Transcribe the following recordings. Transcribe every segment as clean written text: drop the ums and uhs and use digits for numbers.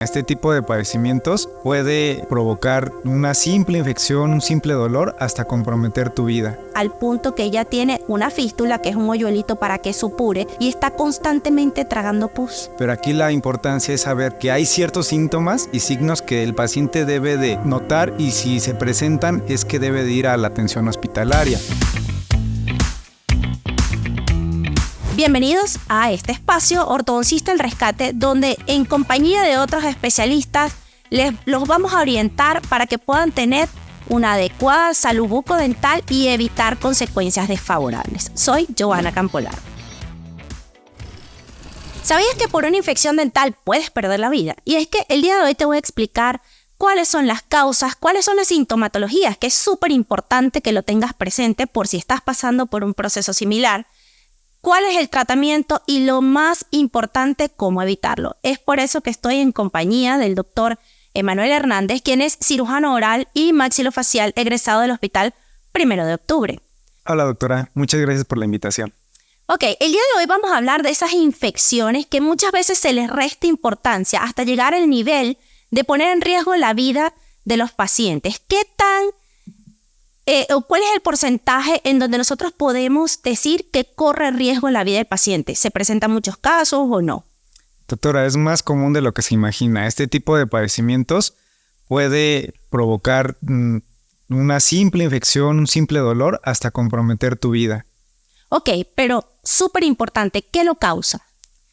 Este tipo de padecimientos puede provocar una simple infección, un simple dolor, hasta comprometer tu vida. Al punto que ella tiene una fístula, que es un hoyuelito para que supure, y está constantemente tragando pus. Pero aquí la importancia es saber que hay ciertos síntomas y signos que el paciente debe de notar, y si se presentan es que debe de ir a la atención hospitalaria. Bienvenidos a este espacio Ortodoncista El Rescate, donde en compañía de otros especialistas los vamos a orientar para que puedan tener una adecuada salud bucodental y evitar consecuencias desfavorables. Soy Joana Campolar. ¿Sabías que por una infección dental puedes perder la vida? Y es que el día de hoy te voy a explicar cuáles son las causas, cuáles son las sintomatologías, que es súper importante que lo tengas presente por si estás pasando por un proceso similar. ¿Cuál es el tratamiento? Y lo más importante, cómo evitarlo. Es por eso que estoy en compañía del doctor Emanuel Hernández, quien es cirujano oral y maxilofacial egresado del Hospital 1 de Octubre. Hola doctora, muchas gracias por la invitación. Ok, el día de hoy vamos a hablar de esas infecciones que muchas veces se les resta importancia hasta llegar al nivel de poner en riesgo la vida de los pacientes. ¿Cuál es el porcentaje en donde nosotros podemos decir que corre riesgo la vida del paciente? ¿Se presentan muchos casos o no? Doctora, es más común de lo que se imagina. Este tipo de padecimientos puede provocar una simple infección, un simple dolor, hasta comprometer tu vida. Ok, pero súper importante, ¿qué lo causa?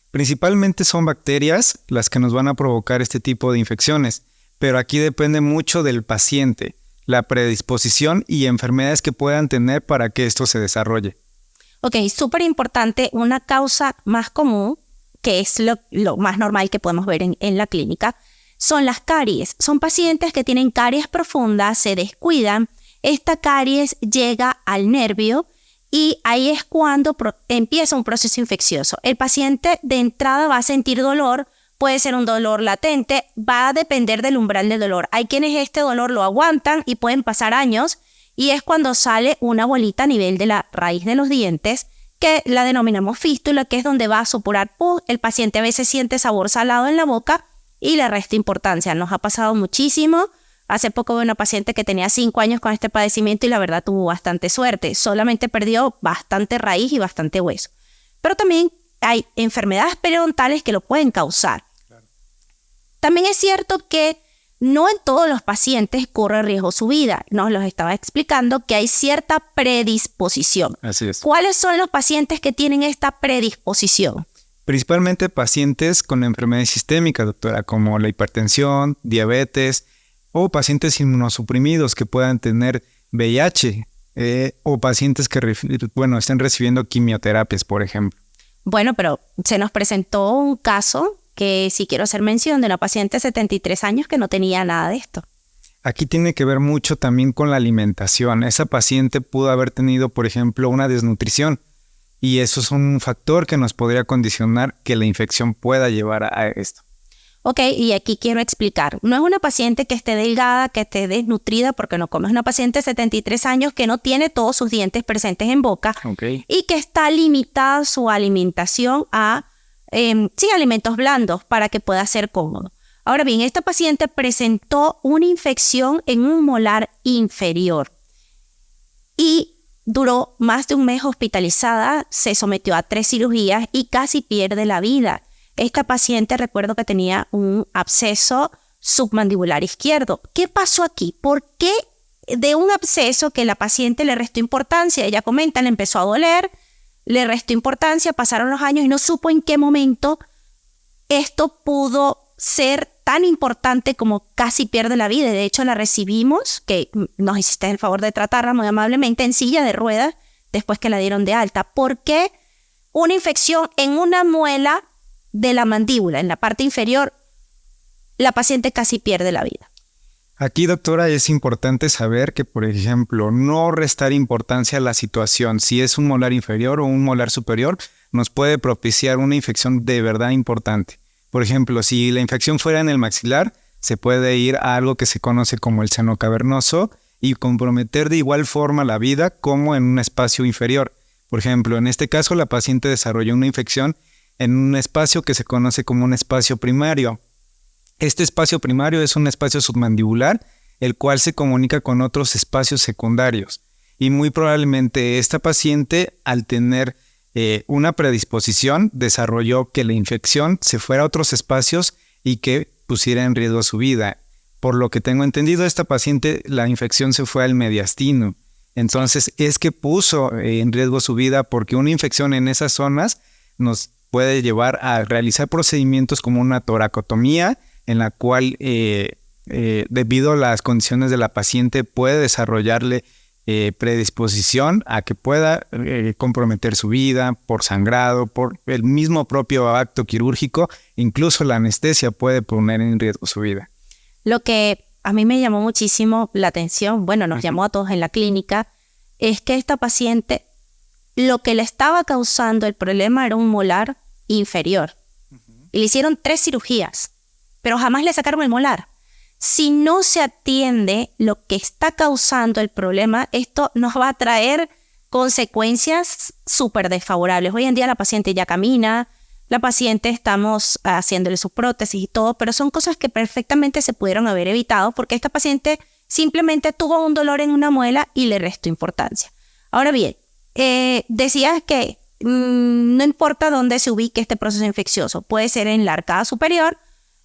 Principalmente son bacterias las que nos van a provocar este tipo de infecciones, pero aquí depende mucho del paciente, la predisposición y enfermedades que puedan tener para que esto se desarrolle. Ok, súper importante, una causa más común, que es lo más normal que podemos ver en la clínica, son las caries. Son pacientes que tienen caries profundas, se descuidan, esta caries llega al nervio y ahí es cuando empieza un proceso infeccioso. El paciente de entrada va a sentir dolor. Puede ser un dolor latente, va a depender del umbral del dolor. Hay quienes este dolor lo aguantan y pueden pasar años, y es cuando sale una bolita a nivel de la raíz de los dientes, que la denominamos fístula, que es donde va a supurar pus. El paciente a veces siente sabor salado en la boca y le resta importancia. Nos ha pasado muchísimo. Hace poco vi una paciente que tenía 5 años con este padecimiento y la verdad tuvo bastante suerte. Solamente perdió bastante raíz y bastante hueso. Pero también hay enfermedades periodontales que lo pueden causar. También es cierto que no en todos los pacientes corre riesgo su vida. Nos los estaba explicando que hay cierta predisposición. Así es. ¿Cuáles son los pacientes que tienen esta predisposición? Principalmente pacientes con enfermedades sistémicas, doctora, como la hipertensión, diabetes o pacientes inmunosuprimidos que puedan tener VIH o pacientes que estén recibiendo quimioterapias, por ejemplo. Bueno, pero se nos presentó un caso que sí quiero hacer mención de una paciente de 73 años que no tenía nada de esto. Aquí tiene que ver mucho también con la alimentación. Esa paciente pudo haber tenido, por ejemplo, una desnutrición, y eso es un factor que nos podría condicionar que la infección pueda llevar a esto. Ok, y aquí quiero explicar. No es una paciente que esté delgada, que esté desnutrida porque no come. Es una paciente de 73 años que no tiene todos sus dientes presentes en boca, y que está limitada su alimentación a alimentos blandos para que pueda ser cómodo. Ahora bien, esta paciente presentó una infección en un molar inferior y duró más de un mes hospitalizada, se sometió a 3 cirugías y casi pierde la vida. Esta paciente, recuerdo que tenía un absceso submandibular izquierdo. ¿Qué pasó aquí? ¿Por qué de un absceso que la paciente le restó importancia? Ella comenta, le empezó a doler, le restó importancia, pasaron los años y no supo en qué momento esto pudo ser tan importante como casi pierde la vida. De hecho, la recibimos, que nos hiciste el favor de tratarla muy amablemente, en silla de ruedas después que la dieron de alta. ¿Por qué una infección en una muela de la mandíbula, en la parte inferior, la paciente casi pierde la vida? Aquí, doctora, es importante saber que, por ejemplo, no restar importancia a la situación. Si es un molar inferior o un molar superior, nos puede propiciar una infección de verdad importante. Por ejemplo, si la infección fuera en el maxilar, se puede ir a algo que se conoce como el seno cavernoso y comprometer de igual forma la vida como en un espacio inferior. Por ejemplo, en este caso, la paciente desarrolló una infección en un espacio que se conoce como un espacio primario. Este espacio primario es un espacio submandibular, el cual se comunica con otros espacios secundarios. Y muy probablemente esta paciente, al tener una predisposición, desarrolló que la infección se fuera a otros espacios y que pusiera en riesgo su vida. Por lo que tengo entendido, esta paciente, la infección se fue al mediastino. Entonces, es que puso en riesgo su vida porque una infección en esas zonas nos puede llevar a realizar procedimientos como una toracotomía, en la cual, debido a las condiciones de la paciente, puede desarrollarle predisposición a que pueda comprometer su vida por sangrado, por el mismo propio acto quirúrgico. Incluso la anestesia puede poner en riesgo su vida. Lo que a mí me llamó muchísimo la atención, bueno, nos llamó a todos en la clínica, es que esta paciente, lo que le estaba causando el problema era un molar inferior. Y le hicieron 3 cirugías, pero jamás le sacaron el molar. Si no se atiende lo que está causando el problema, esto nos va a traer consecuencias súper desfavorables. Hoy en día la paciente ya camina, la paciente estamos haciéndole sus prótesis y todo, pero son cosas que perfectamente se pudieron haber evitado porque esta paciente simplemente tuvo un dolor en una muela y le restó importancia. Ahora bien, decías que no importa dónde se ubique este proceso infeccioso, puede ser en la arcada superior,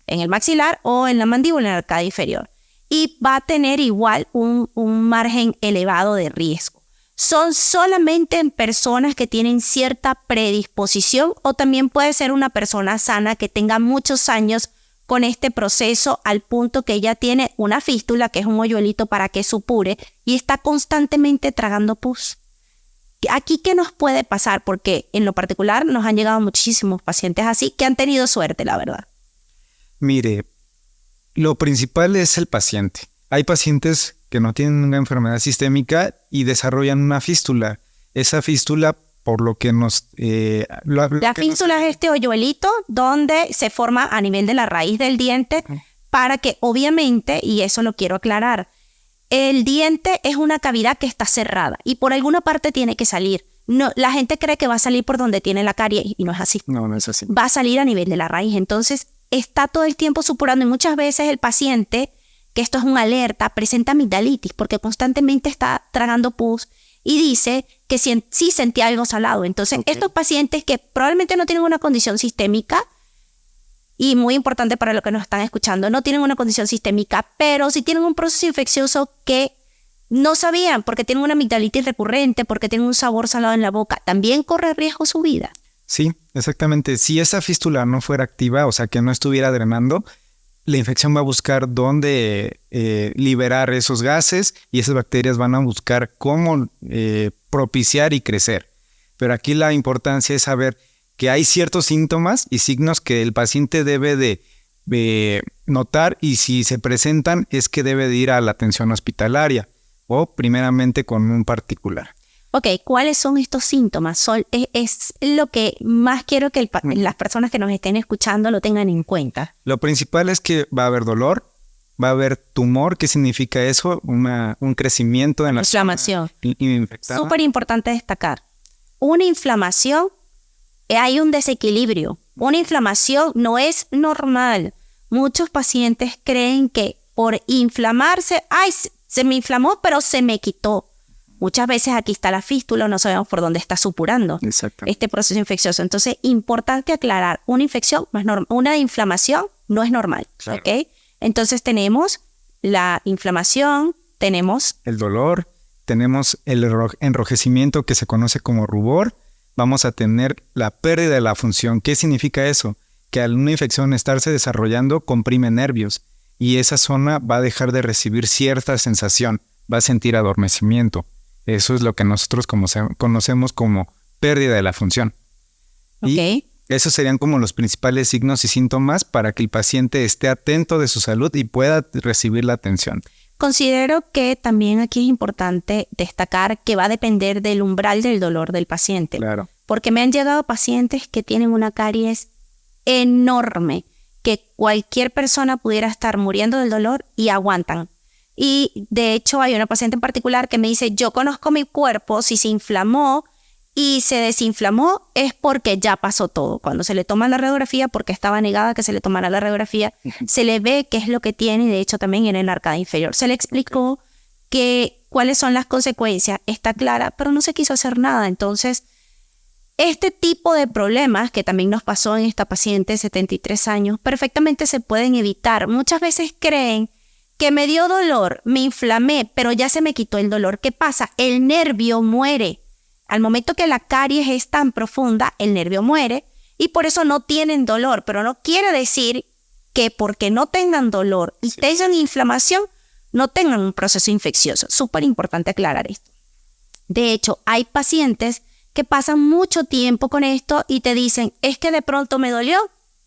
en el maxilar o en la mandíbula, en la arcada inferior. Y va a tener igual un margen elevado de riesgo. ¿Son solamente en personas que tienen cierta predisposición o también puede ser una persona sana que tenga muchos años con este proceso al punto que ella tiene una fístula, que es un hoyuelito para que supure, y está constantemente tragando pus? ¿Aquí qué nos puede pasar? Porque en lo particular nos han llegado muchísimos pacientes así que han tenido suerte, la verdad. Mire, lo principal es el paciente. Hay pacientes que no tienen una enfermedad sistémica y desarrollan una fístula. Esa fístula, por lo que nos... La fístula es este hoyuelito donde se forma a nivel de la raíz del diente para que, obviamente, y eso lo quiero aclarar, el diente es una cavidad que está cerrada y por alguna parte tiene que salir. No, la gente cree que va a salir por donde tiene la caries y no es así. No es así. Va a salir a nivel de la raíz. Entonces, está todo el tiempo supurando y muchas veces el paciente, que esto es una alerta, presenta amigdalitis porque constantemente está tragando pus y dice que sí sentía algo salado. Entonces, estos pacientes que probablemente no tienen una condición sistémica, y muy importante para los que nos están escuchando, no tienen una condición sistémica, pero sí tienen un proceso infeccioso que no sabían porque tienen una amigdalitis recurrente, porque tienen un sabor salado en la boca, también corre riesgo su vida. Sí, exactamente. Si esa fístula no fuera activa, o sea, que no estuviera drenando, la infección va a buscar dónde liberar esos gases y esas bacterias van a buscar cómo propiciar y crecer. Pero aquí la importancia es saber que hay ciertos síntomas y signos que el paciente debe de notar y si se presentan es que debe de ir a la atención hospitalaria o primeramente con un particular. Ok, ¿cuáles son estos síntomas? Es lo que más quiero que las personas que nos estén escuchando lo tengan en cuenta. Lo principal es que va a haber dolor, va a haber tumor. ¿Qué significa eso? Un crecimiento en la inflamación. Infectada. Súper importante destacar. Una inflamación, hay un desequilibrio. Una inflamación no es normal. Muchos pacientes creen que por inflamarse, se me inflamó, pero se me quitó. Muchas veces aquí está la fístula, no sabemos por dónde está supurando este proceso infeccioso. Entonces, importante aclarar, una inflamación no es normal. Claro. ¿Okay? Entonces, tenemos la inflamación, tenemos el dolor, tenemos el enrojecimiento que se conoce como rubor, vamos a tener la pérdida de la función. ¿Qué significa eso? Que al una infección estarse desarrollando comprime nervios y esa zona va a dejar de recibir cierta sensación, va a sentir adormecimiento. Eso es lo que nosotros conocemos como pérdida de la función. Y esos serían como los principales signos y síntomas para que el paciente esté atento de su salud y pueda recibir la atención. Considero que también aquí es importante destacar que va a depender del umbral del dolor del paciente. Claro. Porque me han llegado pacientes que tienen una caries enorme, que cualquier persona pudiera estar muriendo del dolor y aguantan. Y de hecho hay una paciente en particular que me dice, yo conozco mi cuerpo, si se inflamó y se desinflamó, es porque ya pasó todo. Cuando se le toma la radiografía, porque estaba negada que se le tomara la radiografía, se le ve qué es lo que tiene, y de hecho también en la arcada inferior. Se le explicó cuáles son las consecuencias, está clara, pero no se quiso hacer nada. Entonces, este tipo de problemas que también nos pasó en esta paciente de 73 años, perfectamente se pueden evitar. Muchas veces creen que me dio dolor, me inflamé, pero ya se me quitó el dolor. ¿Qué pasa? El nervio muere. Al momento que la caries es tan profunda, el nervio muere y por eso no tienen dolor, pero no quiere decir que porque no tengan dolor y tengan inflamación, no tengan un proceso infeccioso. Súper importante aclarar esto. De hecho, hay pacientes que pasan mucho tiempo con esto y te dicen, es que de pronto me dolió,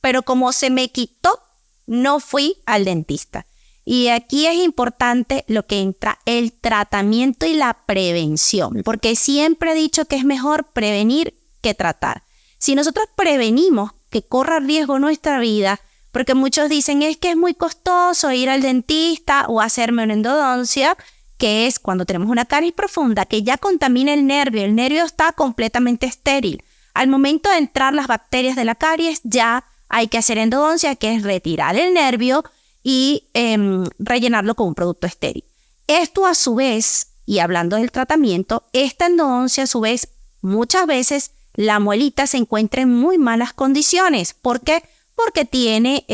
pero como se me quitó, no fui al dentista. Y aquí es importante lo que entra, el tratamiento y la prevención, porque siempre he dicho que es mejor prevenir que tratar. Si nosotros prevenimos que corra riesgo nuestra vida, porque muchos dicen es que es muy costoso ir al dentista o hacerme una endodoncia, que es cuando tenemos una caries profunda que ya contamina el nervio está completamente estéril. Al momento de entrar las bacterias de la caries ya hay que hacer endodoncia, que es retirar el nervio y rellenarlo con un producto estéril. Esto a su vez, y hablando del tratamiento, esta endodoncia a su vez, muchas veces la muelita se encuentra en muy malas condiciones. ¿Por qué? Porque tiene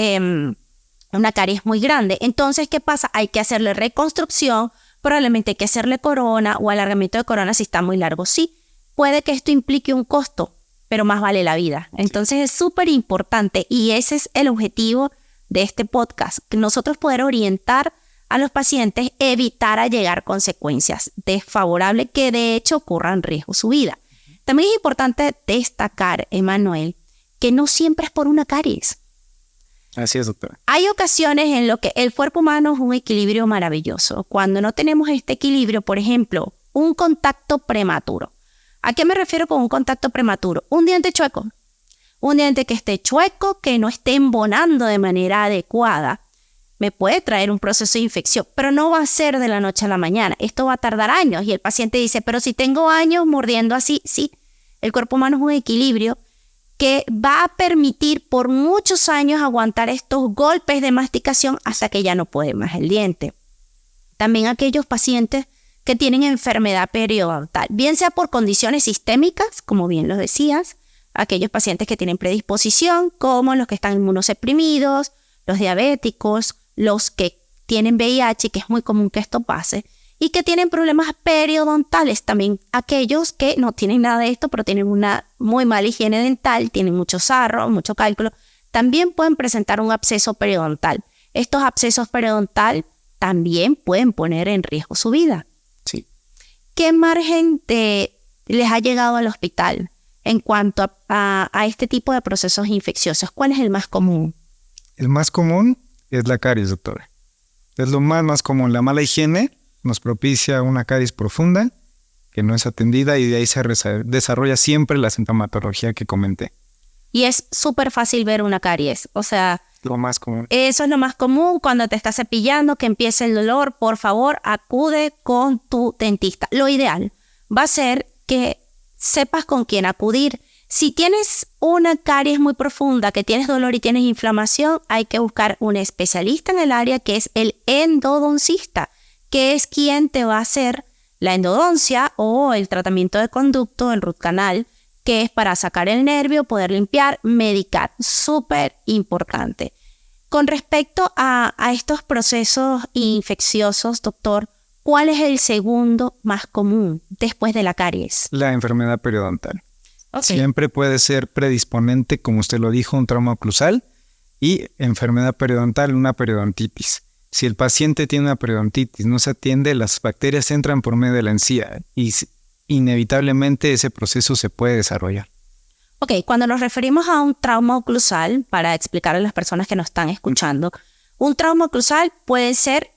una caries muy grande. Entonces, ¿qué pasa? Hay que hacerle reconstrucción, probablemente hay que hacerle corona o alargamiento de corona si está muy largo. Sí, puede que esto implique un costo, pero más vale la vida. Entonces es súper importante y ese es el objetivo de este podcast, que nosotros poder orientar a los pacientes, evitar a llegar consecuencias desfavorables que de hecho ocurran en riesgo su vida. También es importante destacar, Emanuel, que no siempre es por una caries. Así es, doctora. Hay ocasiones en lo que el cuerpo humano es un equilibrio maravilloso. Cuando no tenemos este equilibrio, por ejemplo, un contacto prematuro. ¿A qué me refiero con un contacto prematuro? Un diente chueco. Un diente que esté chueco, que no esté embonando de manera adecuada, me puede traer un proceso de infección, pero no va a ser de la noche a la mañana. Esto va a tardar años y el paciente dice, pero si tengo años mordiendo así, sí. El cuerpo humano es un equilibrio que va a permitir por muchos años aguantar estos golpes de masticación hasta que ya no puede más el diente. También aquellos pacientes que tienen enfermedad periodontal, bien sea por condiciones sistémicas, como bien lo decías, aquellos pacientes que tienen predisposición, como los que están inmunosuprimidos, los diabéticos, los que tienen VIH, que es muy común que esto pase, y que tienen problemas periodontales, también aquellos que no tienen nada de esto, pero tienen una muy mala higiene dental, tienen mucho sarro, mucho cálculo, también pueden presentar un absceso periodontal. Estos abscesos periodontal también pueden poner en riesgo su vida. Sí. ¿Qué margen les ha llegado al hospital en cuanto a este tipo de procesos infecciosos? ¿Cuál es el más común? El más común es la caries, doctora. Es lo más común. La mala higiene nos propicia una caries profunda que no es atendida y de ahí se desarrolla siempre la sintomatología que comenté. Y es súper fácil ver una caries. O sea, lo más común. Eso es lo más común cuando te estás cepillando, que empiece el dolor. Por favor, acude con tu dentista. Lo ideal va a ser que sepas con quién acudir. Si tienes una caries muy profunda, que tienes dolor y tienes inflamación, hay que buscar un especialista en el área que es el endodoncista, que es quien te va a hacer la endodoncia o el tratamiento de conducto, el root canal, que es para sacar el nervio, poder limpiar, medicar. Súper importante. Con respecto a estos procesos infecciosos, doctor, ¿cuál es el segundo más común después de la caries? La enfermedad periodontal. Okay. Siempre puede ser predisponente, como usted lo dijo, un trauma oclusal y enfermedad periodontal, una periodontitis. Si el paciente tiene una periodontitis, no se atiende, las bacterias entran por medio de la encía y inevitablemente ese proceso se puede desarrollar. Ok, cuando nos referimos a un trauma oclusal, para explicar a las personas que nos están escuchando, un trauma oclusal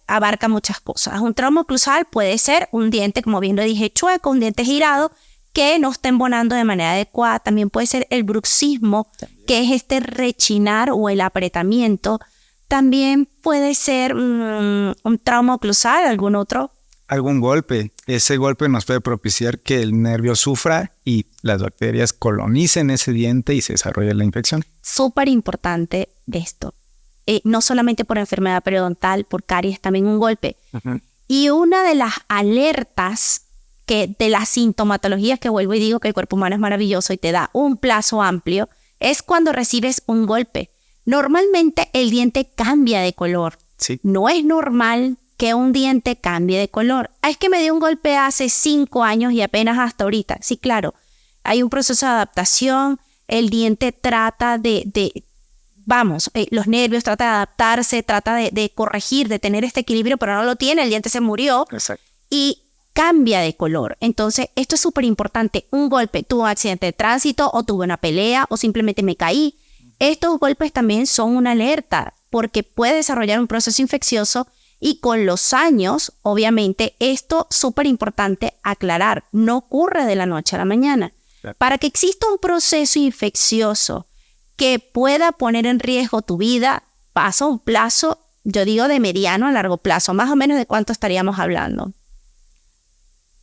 abarca muchas cosas. Un trauma oclusal puede ser un diente, como bien lo dije, chueco, un diente girado, que no está embonando de manera adecuada. También puede ser el bruxismo, que es este rechinar o el apretamiento. También puede ser un trauma oclusal, algún otro. algún golpe. Ese golpe nos puede propiciar que el nervio sufra y las bacterias colonicen ese diente y se desarrolle la infección. Súper importante esto. No solamente por enfermedad periodontal, por caries, también un golpe. Uh-huh. Y una de las alertas de las sintomatologías, que vuelvo y digo que el cuerpo humano es maravilloso y te da un plazo amplio, es cuando recibes un golpe. Normalmente el diente cambia de color. Sí. No es normal que un diente cambie de color. Es que me dio un golpe hace 5 años y apenas hasta ahorita. Sí, claro, hay un proceso de adaptación. El diente trata los nervios trata de adaptarse, trata de corregir, de tener este equilibrio, pero no lo tiene, el diente se murió. Exacto. Y cambia de color. Entonces, esto es súper importante. Un golpe, tuve un accidente de tránsito o tuve una pelea o simplemente me caí. Estos golpes también son una alerta porque puede desarrollar un proceso infeccioso y con los años, obviamente, esto es súper importante aclarar. No ocurre de la noche a la mañana. Claro. Para que exista un proceso infeccioso que pueda poner en riesgo tu vida, pasa un plazo, yo digo de mediano a largo plazo. Más o menos, ¿de cuánto estaríamos hablando?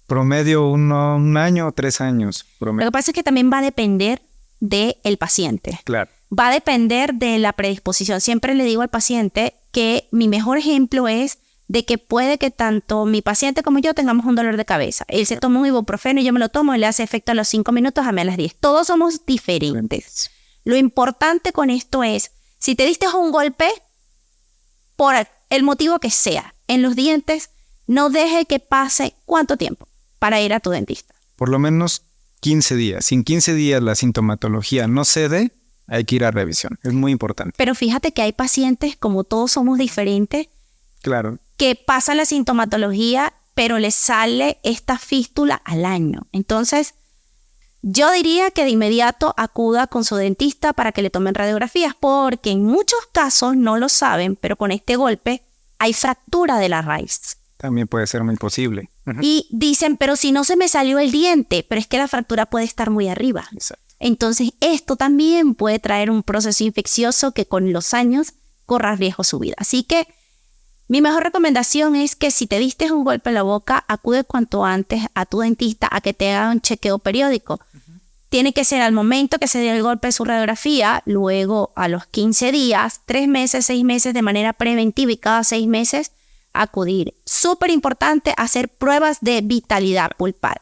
Promedio 1 año o 3 años. Promedio. Lo que pasa es que también va a depender del paciente. Claro. Va a depender de la predisposición. Siempre le digo al paciente que mi mejor ejemplo es de que puede que tanto mi paciente como yo tengamos un dolor de cabeza. Él se toma un ibuprofeno y yo me lo tomo y le hace efecto a los 5 minutos, a mí a las 10. Todos somos diferentes. Lo importante con esto es, si te diste un golpe, por el motivo que sea, en los dientes, no deje que pase ¿cuánto tiempo para ir a tu dentista? Por lo menos 15 días. Si en 15 días la sintomatología no cede, hay que ir a revisión. Es muy importante. Pero fíjate que hay pacientes, como todos somos diferentes, claro, que pasan la sintomatología, pero les sale esta fístula al año. Entonces, yo diría que de inmediato acuda con su dentista para que le tomen radiografías, porque en muchos casos no lo saben, pero con este golpe hay fractura de la raíz. También puede ser muy posible. Uh-huh. Y dicen, pero si no se me salió el diente, pero es que la fractura puede estar muy arriba. Exacto. Entonces, esto también puede traer un proceso infeccioso que con los años corra riesgo su vida. Así que mi mejor recomendación es que si te diste un golpe en la boca, acude cuanto antes a tu dentista a que te haga un chequeo periódico. Uh-huh. Tiene que ser al momento que se dio el golpe de su radiografía, luego a los 15 días, 3 meses, 6 meses de manera preventiva y cada 6 meses acudir. Súper importante hacer pruebas de vitalidad pulpar.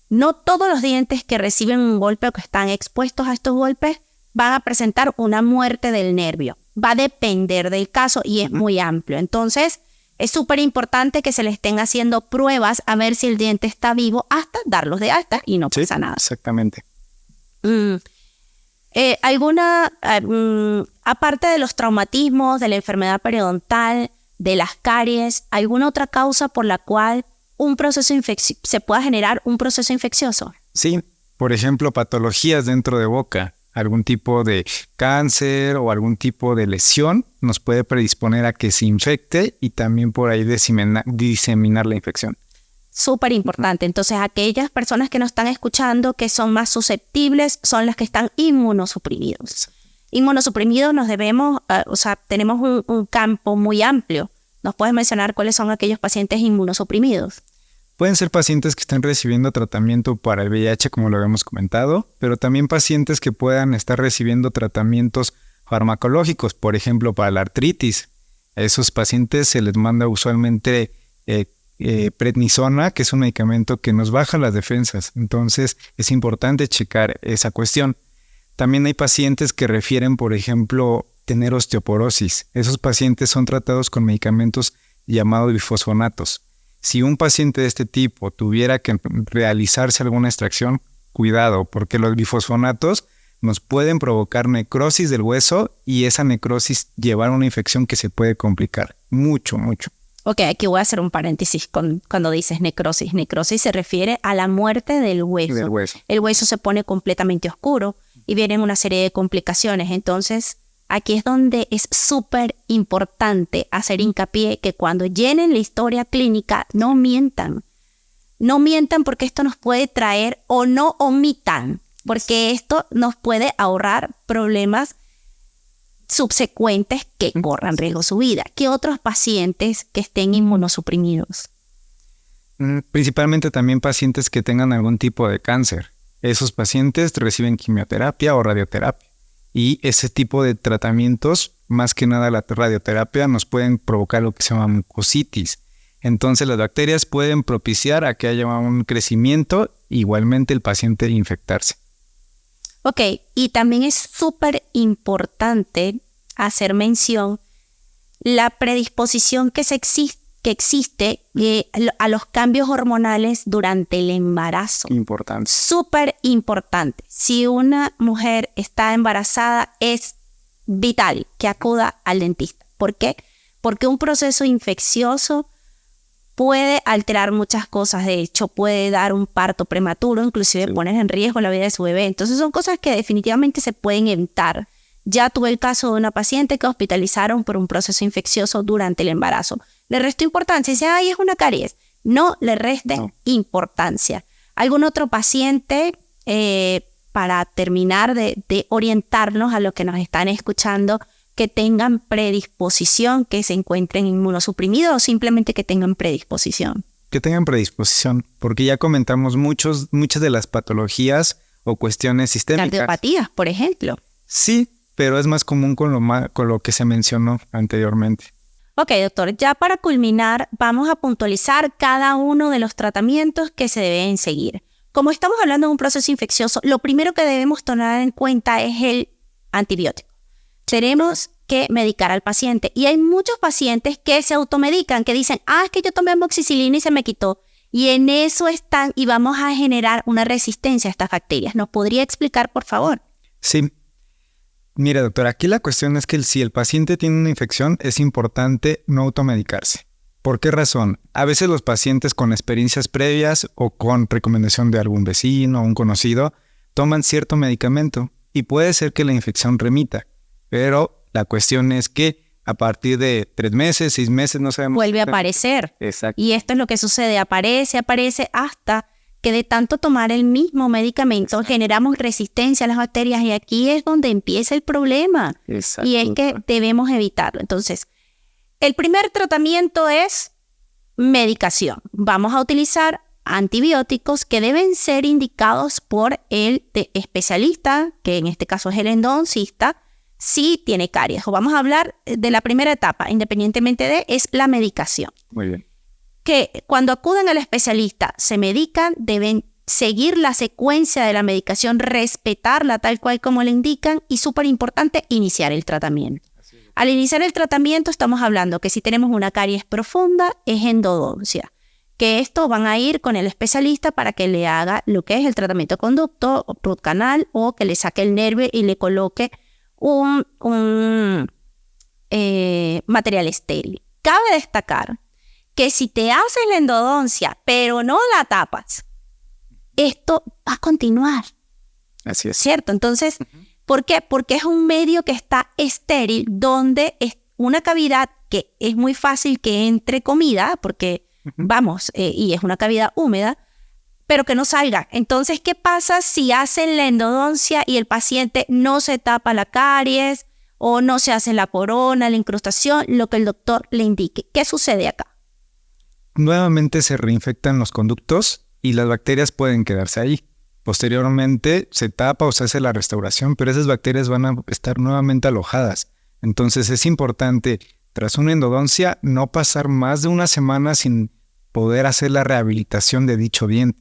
No todos los dientes que reciben un golpe o que están expuestos a estos golpes van a presentar una muerte del nervio. Va a depender del caso y es muy amplio. Entonces, es súper importante que se le estén haciendo pruebas a ver si el diente está vivo hasta darlos de alta y no pasa nada. Exactamente. Aparte de los traumatismos, de la enfermedad periodontal, de las caries, ¿alguna otra causa por la cual se pueda generar un proceso infeccioso? Sí, por ejemplo, patologías dentro de boca, algún tipo de cáncer o algún tipo de lesión nos puede predisponer a que se infecte y también por ahí diseminar la infección. Súper importante. Entonces, aquellas personas que nos están escuchando que son más susceptibles son las que están inmunosuprimidos. Inmunosuprimidos tenemos un campo muy amplio. ¿Nos puedes mencionar cuáles son aquellos pacientes inmunosuprimidos? Pueden ser pacientes que estén recibiendo tratamiento para el VIH, como lo habíamos comentado, pero también pacientes que puedan estar recibiendo tratamientos farmacológicos, por ejemplo, para la artritis. A esos pacientes se les manda usualmente prednisona, que es un medicamento que nos baja las defensas. Entonces, es importante checar esa cuestión. También hay pacientes que refieren, por ejemplo, tener osteoporosis. Esos pacientes son tratados con medicamentos llamados bifosfonatos. Si un paciente de este tipo tuviera que realizarse alguna extracción, cuidado, porque los bifosfonatos nos pueden provocar necrosis del hueso y esa necrosis llevar a una infección que se puede complicar mucho, mucho. Ok, aquí voy a hacer un paréntesis cuando dices necrosis. Necrosis se refiere a la muerte del hueso. Del hueso. El hueso se pone completamente oscuro y vienen una serie de complicaciones. Entonces, aquí es donde es súper importante hacer hincapié que cuando llenen la historia clínica, no mientan. No mientan porque esto nos puede traer, o no omitan, porque esto nos puede ahorrar problemas subsecuentes que corran riesgo su vida. ¿Qué otros pacientes que estén inmunosuprimidos? Principalmente también pacientes que tengan algún tipo de cáncer. Esos pacientes reciben quimioterapia o radioterapia. Y ese tipo de tratamientos, más que nada la radioterapia, nos pueden provocar lo que se llama mucositis. Entonces las bacterias pueden propiciar a que haya un crecimiento, igualmente el paciente infectarse. Ok, y también es súper importante hacer mención la predisposición que existe a los cambios hormonales durante el embarazo. Importante. Súper importante. Si una mujer está embarazada, es vital que acuda al dentista. ¿Por qué? Porque un proceso infeccioso puede alterar muchas cosas. De hecho, puede dar un parto prematuro, inclusive poner en riesgo la vida de su bebé. Entonces son cosas que definitivamente se pueden evitar. Ya tuve el caso de una paciente que hospitalizaron por un proceso infeccioso durante el embarazo. Le restó importancia. Dice, ay, es una caries. No le reste importancia. ¿Algún otro paciente, para terminar de orientarnos a los que nos están escuchando, que tengan predisposición, que se encuentren inmunosuprimidos o simplemente que tengan predisposición? Que tengan predisposición, porque ya comentamos muchas de las patologías o cuestiones sistémicas. Cardiopatías, por ejemplo. Sí, pero es más común con lo que se mencionó anteriormente. Ok, doctor, ya para culminar, vamos a puntualizar cada uno de los tratamientos que se deben seguir. Como estamos hablando de un proceso infeccioso, lo primero que debemos tomar en cuenta es el antibiótico. Tenemos que medicar al paciente. Y hay muchos pacientes que se automedican, que dicen, es que yo tomé amoxicilina y se me quitó. Y en eso están y vamos a generar una resistencia a estas bacterias. ¿Nos podría explicar, por favor? Sí. Mira, doctora, aquí la cuestión es que si el paciente tiene una infección, es importante no automedicarse. ¿Por qué razón? A veces los pacientes con experiencias previas o con recomendación de algún vecino o un conocido toman cierto medicamento y puede ser que la infección remita. Pero la cuestión es que a partir de 3 meses, 6 meses, no sabemos. Vuelve a aparecer. Exacto. Y esto es lo que sucede. Aparece hasta que de tanto tomar el mismo medicamento generamos resistencia a las bacterias y aquí es donde empieza el problema. Exacto. Y es que debemos evitarlo. Entonces, el primer tratamiento es medicación. Vamos a utilizar antibióticos que deben ser indicados por el especialista, que en este caso es el endodoncista, si tiene caries. O vamos a hablar de la primera etapa, independientemente es la medicación. Muy bien. Que cuando acuden al especialista, se medican, deben seguir la secuencia de la medicación, respetarla tal cual como le indican y súper importante, iniciar el tratamiento. Al iniciar el tratamiento estamos hablando que si tenemos una caries profunda es endodoncia, que esto van a ir con el especialista para que le haga lo que es el tratamiento de conducto, root canal o que le saque el nervio y le coloque un material estéril. Cabe destacar que si te haces la endodoncia pero no la tapas, esto va a continuar. Así es. ¿Cierto? Entonces, ¿por qué? Porque es un medio que está estéril, donde es una cavidad que es muy fácil que entre comida, porque y es una cavidad húmeda, pero que no salga. Entonces, ¿qué pasa si hacen la endodoncia y el paciente no se tapa la caries o no se hace la corona, la incrustación, lo que el doctor le indique? ¿Qué sucede acá? Nuevamente se reinfectan los conductos y las bacterias pueden quedarse ahí. Posteriormente se tapa o se hace la restauración, pero esas bacterias van a estar nuevamente alojadas. Entonces es importante, tras una endodoncia, no pasar más de una semana sin poder hacer la rehabilitación de dicho diente.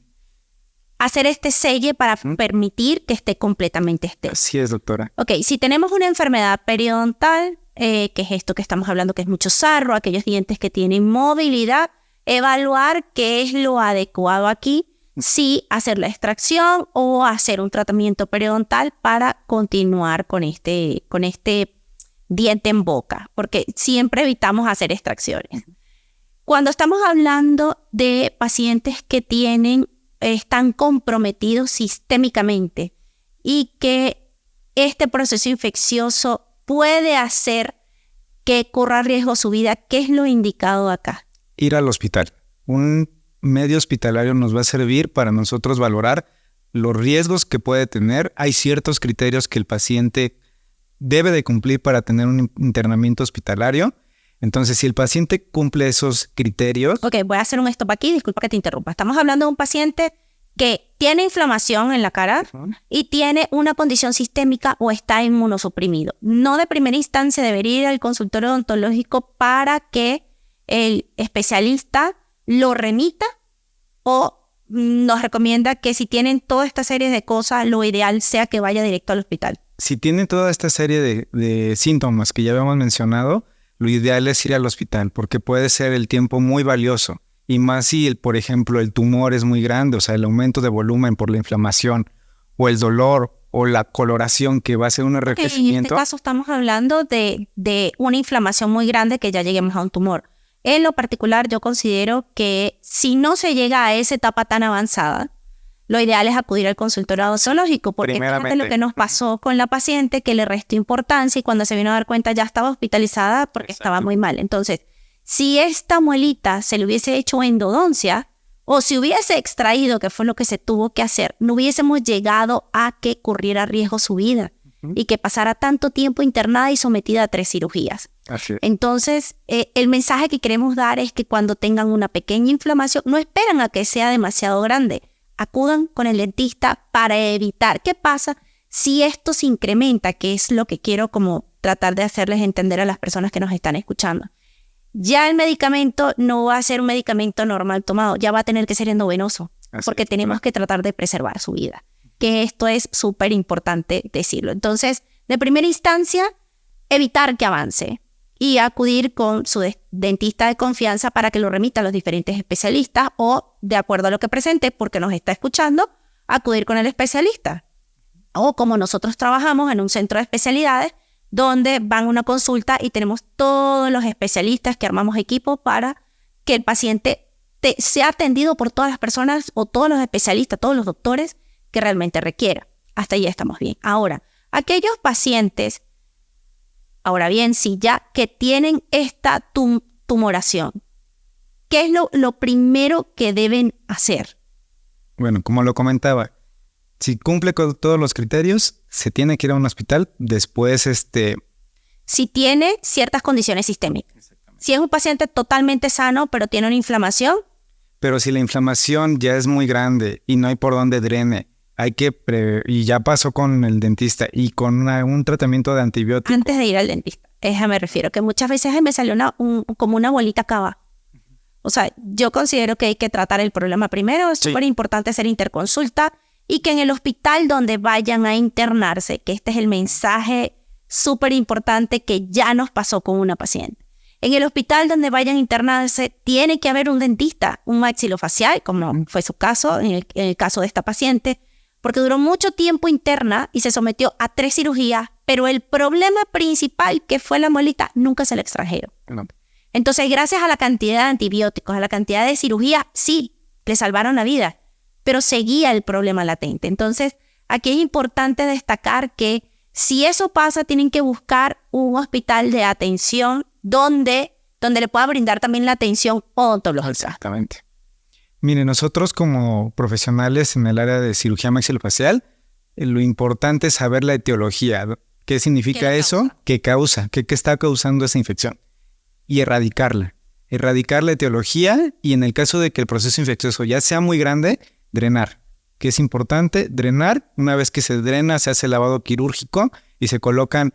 Hacer este selle para permitir que esté completamente estéril. Así es, doctora. Ok, si tenemos una enfermedad periodontal, que es esto que estamos hablando, que es mucho sarro, aquellos dientes que tienen movilidad, evaluar qué es lo adecuado aquí, si hacer la extracción o hacer un tratamiento periodontal para continuar con este diente en boca, porque siempre evitamos hacer extracciones. Cuando estamos hablando de pacientes que están comprometidos sistémicamente y que este proceso infeccioso puede hacer que corra riesgo su vida, ¿qué es lo indicado acá? Ir al hospital. Un medio hospitalario nos va a servir para nosotros valorar los riesgos que puede tener. Hay ciertos criterios que el paciente debe de cumplir para tener un internamiento hospitalario Entonces, si el paciente cumple esos criterios... Ok, voy a hacer un stop aquí, disculpa que te interrumpa. Estamos hablando de un paciente que tiene inflamación en la cara y tiene una condición sistémica o está inmunosuprimido. No de primera instancia debería ir al consultorio odontológico para que el especialista lo remita, o nos recomienda que si tienen toda esta serie de cosas, lo ideal sea que vaya directo al hospital. Si tienen toda esta serie de síntomas que ya habíamos mencionado, lo ideal es ir al hospital porque puede ser el tiempo muy valioso. Y más si, por ejemplo, el tumor es muy grande, o sea, el aumento de volumen por la inflamación o el dolor o la coloración que va a ser un enrojecimiento. En este caso estamos hablando de una inflamación muy grande que ya lleguemos a un tumor. En lo particular, yo considero que si no se llega a esa etapa tan avanzada, lo ideal es acudir al consultorio odontológico, porque fíjate lo que nos pasó con la paciente, que le restó importancia y cuando se vino a dar cuenta ya estaba hospitalizada porque estaba muy mal. Entonces, si esta muelita se le hubiese hecho endodoncia o si hubiese extraído, que fue lo que se tuvo que hacer, no hubiésemos llegado a que corriera riesgo su vida y que pasara tanto tiempo internada y sometida a 3 cirugías. Así es. Entonces, el mensaje que queremos dar es que cuando tengan una pequeña inflamación, no esperan a que sea demasiado grande. Acudan con el dentista para evitar. ¿Qué pasa si esto se incrementa? Que es lo que quiero como tratar de hacerles entender a las personas que nos están escuchando. Ya el medicamento no va a ser un medicamento normal tomado, ya va a tener que ser endovenoso, porque tenemos que tratar de preservar su vida, que esto es súper importante decirlo. Entonces, de primera instancia, evitar que avance y acudir con su dentista de confianza para que lo remita a los diferentes especialistas o, de acuerdo a lo que presente, porque nos está escuchando, acudir con el especialista. O como nosotros trabajamos en un centro de especialidades, donde van a una consulta y tenemos todos los especialistas que armamos equipo para que el paciente sea atendido por todas las personas o todos los especialistas, todos los doctores que realmente requiera. Hasta ahí estamos bien. Ahora, aquellos pacientes, ahora bien, si ya que tienen esta tumoración, ¿qué es lo primero que deben hacer? Bueno, como lo comentaba, si cumple con todos los criterios, se tiene que ir a un hospital. Después, si tiene ciertas condiciones sistémicas. Si es un paciente totalmente sano, pero tiene una inflamación. Pero si la inflamación ya es muy grande y no hay por dónde drene, y ya pasó con el dentista y con un tratamiento de antibiótico. Antes de ir al dentista, me refiero, que muchas veces me salió como una bolita acá. O sea, yo considero que hay que tratar el problema primero. Es súper importante hacer interconsulta. Y que en el hospital donde vayan a internarse, que este es el mensaje súper importante que ya nos pasó con una paciente. En el hospital donde vayan a internarse tiene que haber un dentista, un maxilofacial, como fue su caso, en el caso de esta paciente, porque duró mucho tiempo interna y se sometió a 3 cirugías, pero el problema principal, que fue la muelita, nunca se le extrajeron. No. Entonces, gracias a la cantidad de antibióticos, a la cantidad de cirugías, sí, le salvaron la vida, pero seguía el problema latente. Entonces, aquí es importante destacar que si eso pasa, tienen que buscar un hospital de atención donde le pueda brindar también la atención odontológica. Exactamente. Mire, nosotros como profesionales en el área de cirugía maxilofacial, lo importante es saber la etiología. ¿Qué significa eso? ¿Qué causa? ¿Qué está causando esa infección? Y erradicarla. Erradicar la etiología y en el caso de que el proceso infeccioso ya sea muy grande, drenar, que es importante drenar. Una vez que se drena, se hace lavado quirúrgico y se colocan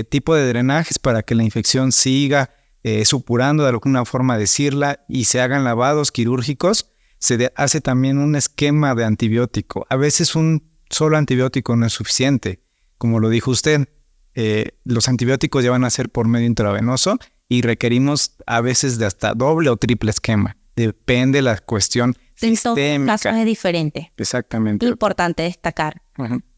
tipo de drenajes para que la infección siga supurando, de alguna forma decirla, y se hagan lavados quirúrgicos. Se hace también un esquema de antibiótico. A veces un solo antibiótico no es suficiente. Como lo dijo usted, los antibióticos ya van a ser por medio intravenoso y requerimos a veces de hasta doble o triple esquema. Depende de la cuestión sistémica. En todos casos es diferente. Exactamente. Importante destacar.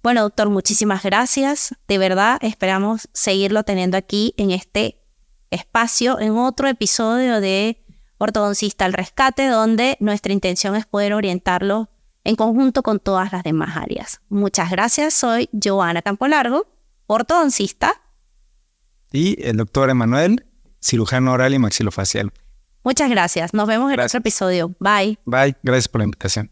Bueno, doctor, muchísimas gracias. De verdad, esperamos seguirlo teniendo aquí en este espacio, en otro episodio de Ortodoncista al Rescate, donde nuestra intención es poder orientarlo en conjunto con todas las demás áreas. Muchas gracias. Soy Joana Campolargo, ortodoncista. Y el doctor Emanuel, cirujano oral y maxilofacial. Muchas gracias. Nos vemos en otro episodio. Bye. Bye. Gracias por la invitación.